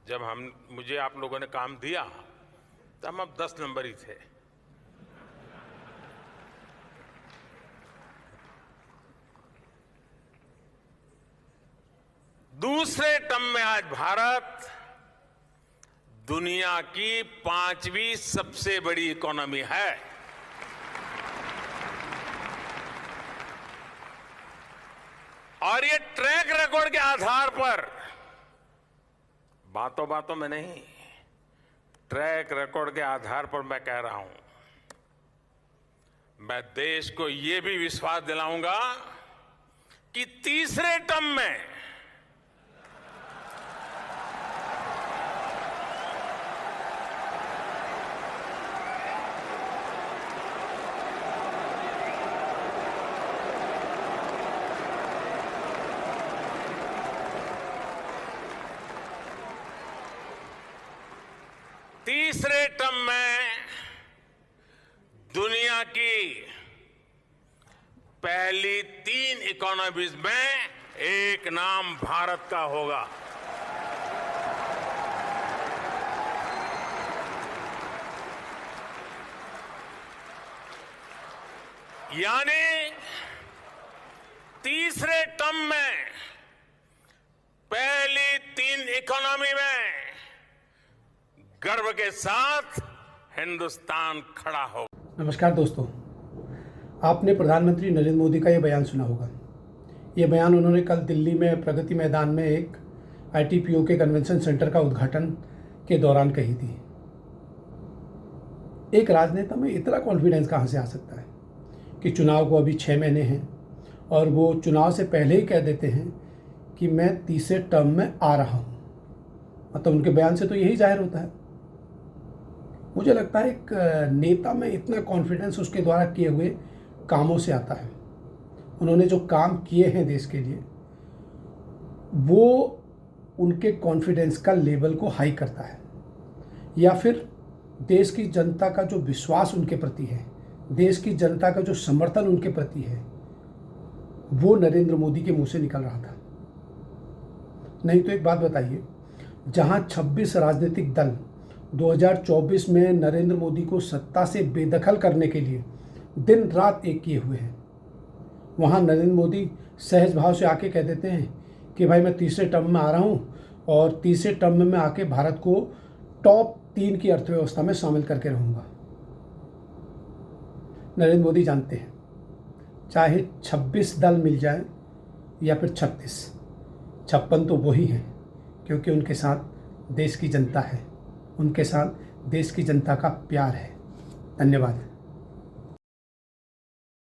जब मुझे आप लोगों ने काम दिया तो हम अब 10 नंबर ही थे। दूसरे टर्म में आज भारत दुनिया की 5वीं सबसे बड़ी इकोनॉमी है। और ये ट्रैक रिकॉर्ड के आधार पर, बातों बातों में नहीं, ट्रैक रिकॉर्ड के आधार पर मैं कह रहा हूं, मैं देश को ये भी विश्वास दिलाऊंगा कि तीसरे टर्म में दुनिया की पहली 3 इकोनॉमीज में एक नाम भारत का होगा। यानी तीसरे टर्म में पहली 3 इकोनॉमी में गर्व के साथ हिंदुस्तान खड़ा हो। नमस्कार दोस्तों, आपने प्रधानमंत्री नरेंद्र मोदी का ये बयान सुना होगा। ये बयान उन्होंने कल दिल्ली में प्रगति मैदान में एक ITPO के कन्वेंशन सेंटर का उद्घाटन के दौरान कही थी। एक राजनेता में इतना कॉन्फिडेंस कहाँ से आ सकता है कि चुनाव को अभी 6 महीने हैं और वो चुनाव से पहले ही कह देते हैं कि मैं तीसरे टर्म में आ रहा हूँ। मतलब उनके बयान से तो यही जाहिर होता है। मुझे लगता है एक नेता में इतना कॉन्फिडेंस उसके द्वारा किए हुए कामों से आता है। उन्होंने जो काम किए हैं देश के लिए, वो उनके कॉन्फिडेंस का लेवल को हाई करता है, या फिर देश की जनता का जो विश्वास उनके प्रति है, देश की जनता का जो समर्थन उनके प्रति है, वो नरेंद्र मोदी के मुंह से निकल रहा था। नहीं तो एक बात बताइए, जहां 26 राजनीतिक दल 2024 में नरेंद्र मोदी को सत्ता से बेदखल करने के लिए दिन रात एक किए हुए हैं, वहाँ नरेंद्र मोदी सहज भाव से आके कह देते हैं कि भाई मैं तीसरे टर्म में आ रहा हूँ और तीसरे टर्म में मैं आके भारत को टॉप 3 की अर्थव्यवस्था में शामिल करके रहूँगा। नरेंद्र मोदी जानते हैं, चाहे 26 दल मिल जाए या फिर 56 तो वही हैं, क्योंकि उनके साथ देश की जनता है, उनके साथ देश की जनता का प्यार है। धन्यवाद।